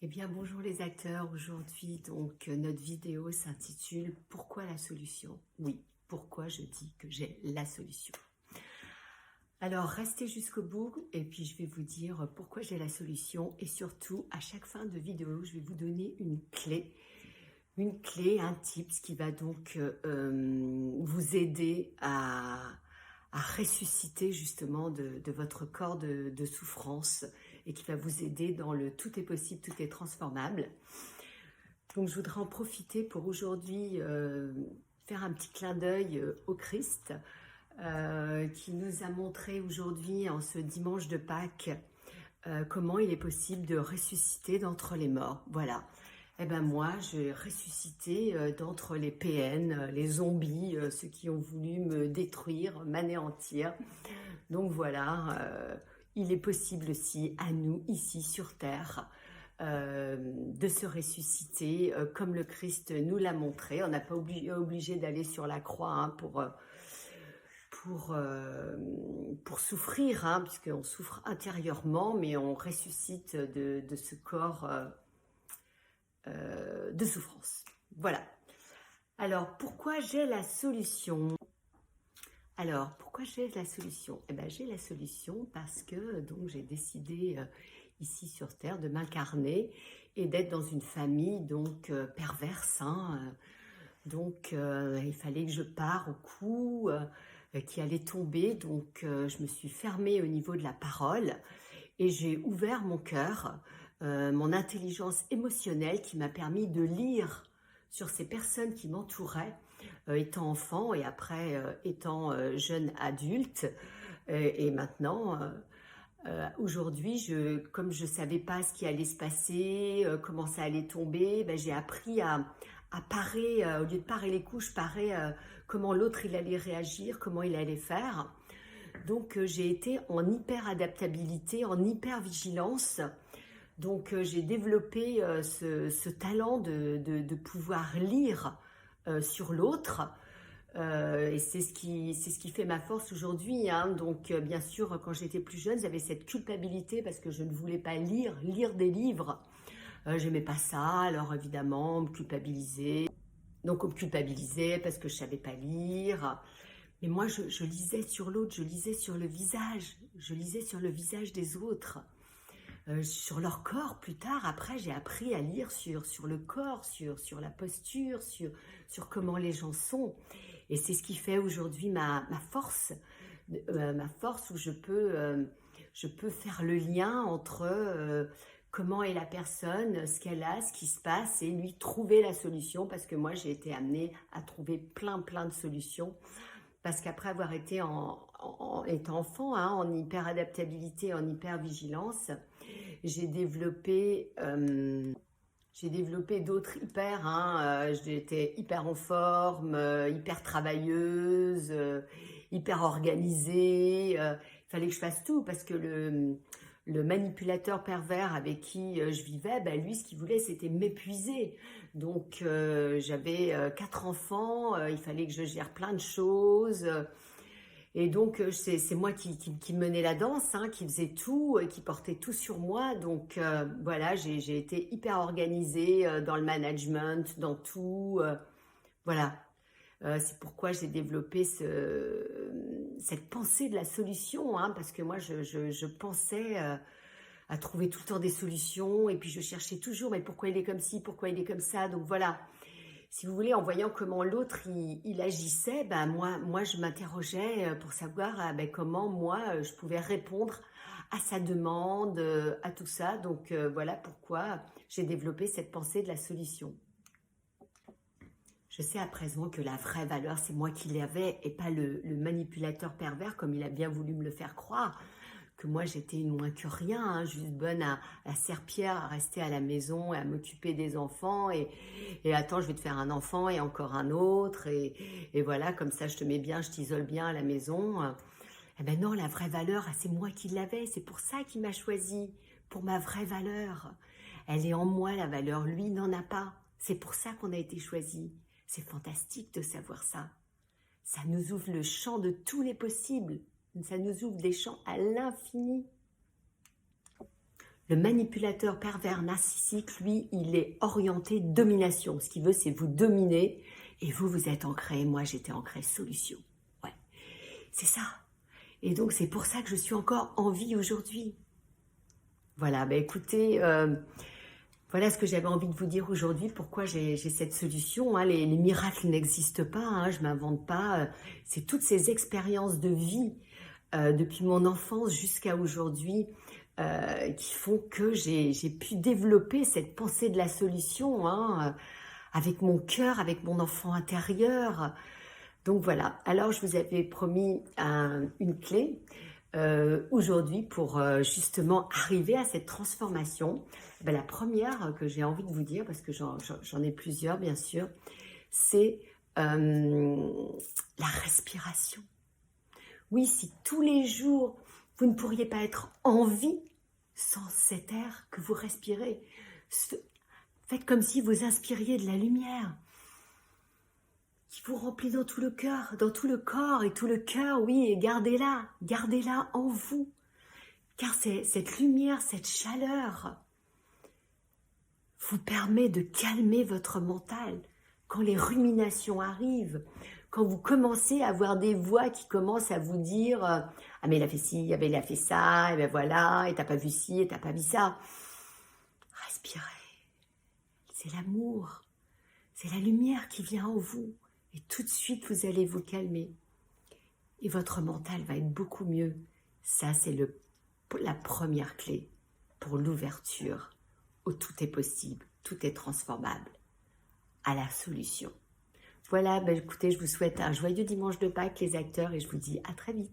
Eh bien, bonjour les acteurs. Aujourd'hui, donc, notre vidéo s'intitule « Pourquoi la solution ?» Oui, pourquoi je dis que j'ai la solution. Alors, restez jusqu'au bout et puis je vais vous dire pourquoi j'ai la solution. Et surtout, à chaque fin de vidéo, je vais vous donner une clé, un tips qui va donc vous aider à ressusciter justement de votre corps de souffrance et qui va vous aider dans le « tout est possible, tout est transformable ». Donc je voudrais en profiter pour aujourd'hui faire un petit clin d'œil au Christ qui nous a montré aujourd'hui, en ce dimanche de Pâques, comment il est possible de ressusciter d'entre les morts. Voilà. Eh ben moi, j'ai ressuscité d'entre les PN, les zombies, ceux qui ont voulu me détruire, m'anéantir. Donc voilà, il est possible aussi à nous, ici sur Terre, de se ressusciter comme le Christ nous l'a montré. On n'a pas obligé d'aller sur la croix hein, pour souffrir, hein, puisqu'on souffre intérieurement, mais on ressuscite de ce corps de souffrance. Voilà. Alors, pourquoi j'ai la solution ? Alors, pourquoi j'ai la solution ? Eh bien, j'ai la solution parce que donc j'ai décidé ici sur Terre de m'incarner et d'être dans une famille donc perverse. Hein, donc, il fallait que je pare au coup qui allait tomber. Donc, je me suis fermée au niveau de la parole et j'ai ouvert mon cœur, mon intelligence émotionnelle qui m'a permis de lire sur ces personnes qui m'entouraient, étant enfant et après étant jeune adulte. Et maintenant, aujourd'hui, comme je ne savais pas ce qui allait se passer, comment ça allait tomber, ben, j'ai appris à parer, au lieu de parer les coups, je parais comment l'autre il allait réagir, comment il allait faire. Donc j'ai été en hyper adaptabilité, en hyper vigilance. Donc j'ai développé ce talent de pouvoir lire sur l'autre. Et c'est ce qui fait ma force aujourd'hui. Hein. Donc bien sûr, quand j'étais plus jeune, j'avais cette culpabilité parce que je ne voulais pas lire des livres. J'aimais pas ça, alors évidemment, on me culpabilisait. Donc on me culpabilisait parce que je savais pas lire. Mais moi, je lisais sur l'autre, je lisais sur le visage. Je lisais sur le visage des autres. Sur leur corps plus tard. Après, j'ai appris à lire sur le corps, sur la posture, sur comment les gens sont. Et c'est ce qui fait aujourd'hui ma force où je peux faire le lien entre comment est la personne, ce qu'elle a, ce qui se passe, et lui trouver la solution, parce que moi, j'ai été amenée à trouver plein de solutions. Parce qu'après avoir été étant enfant, hein, en hyper-adaptabilité, en hyper-vigilance, j'ai développé d'autres hyper. Hein, j'étais hyper en forme, hyper travailleuse, hyper organisée. Il fallait que je fasse tout parce que le manipulateur pervers avec qui je vivais, ben lui, ce qu'il voulait, c'était m'épuiser. Donc, j'avais 4 enfants, il fallait que je gère plein de choses. Et donc, c'est moi qui menais la danse, hein, qui faisait tout, qui portait tout sur moi. Donc, voilà, j'ai été hyper organisée dans le management, dans tout. Voilà. C'est pourquoi j'ai développé cette pensée de la solution, hein, parce que moi, je pensais à trouver tout le temps des solutions, et puis je cherchais toujours, mais pourquoi il est comme ci, pourquoi il est comme ça. Donc voilà, si vous voulez, en voyant comment l'autre il agissait, ben moi je m'interrogeais pour savoir ben, comment moi je pouvais répondre à sa demande, à tout ça. Donc voilà pourquoi j'ai développé cette pensée de la solution. Je sais à présent que la vraie valeur, c'est moi qui l'avais et pas le manipulateur pervers comme il a bien voulu me le faire croire. Que moi j'étais moins que rien, hein, juste bonne à serpillère, à rester à la maison et à m'occuper des enfants et attends, je vais te faire un enfant et encore un autre et voilà, comme ça je te mets bien, je t'isole bien à la maison. Eh ben non, la vraie valeur, c'est moi qui l'avais, c'est pour ça qu'il m'a choisi, pour ma vraie valeur. Elle est en moi, la valeur, lui n'en a pas. C'est pour ça qu'on a été choisi. C'est fantastique de savoir ça. Ça nous ouvre le champ de tous les possibles. Ça nous ouvre des champs à l'infini. Le manipulateur pervers narcissique, lui, il est orienté domination. Ce qu'il veut, c'est vous dominer. Et vous, vous êtes ancré. Moi, j'étais ancré solution. Ouais, c'est ça. Et donc, c'est pour ça que je suis encore en vie aujourd'hui. Voilà, bah écoutez, voilà ce que j'avais envie de vous dire aujourd'hui. Pourquoi j'ai cette solution, hein. Les miracles n'existent pas, hein, je ne m'invente pas. C'est toutes ces expériences de vie depuis mon enfance jusqu'à aujourd'hui qui font que j'ai pu développer cette pensée de la solution, hein, avec mon cœur, avec mon enfant intérieur. Donc voilà, alors je vous avais promis une clé aujourd'hui pour justement arriver à cette transformation. Ben, la première que j'ai envie de vous dire, parce que j'en ai plusieurs bien sûr, c'est la respiration. Oui, si tous les jours, vous ne pourriez pas être en vie sans cet air que vous respirez. Faites comme si vous inspiriez de la lumière qui vous remplit dans tout le cœur, dans tout le corps et tout le cœur, oui, et gardez-la en vous. Car cette lumière, cette chaleur vous permet de calmer votre mental. Quand les ruminations arrivent, quand vous commencez à avoir des voix qui commencent à vous dire « Ah mais il a fait ci, ah mais il a fait ça, et ben voilà, et t'as pas vu ci, et t'as pas vu ça. » Respirez. C'est l'amour. C'est la lumière qui vient en vous. Et tout de suite, vous allez vous calmer. Et votre mental va être beaucoup mieux. Ça, c'est la première clé pour l'ouverture où tout est possible, tout est transformable, à la solution. Voilà, ben écoutez, je vous souhaite un joyeux dimanche de Pâques, les acteurs, et je vous dis à très vite.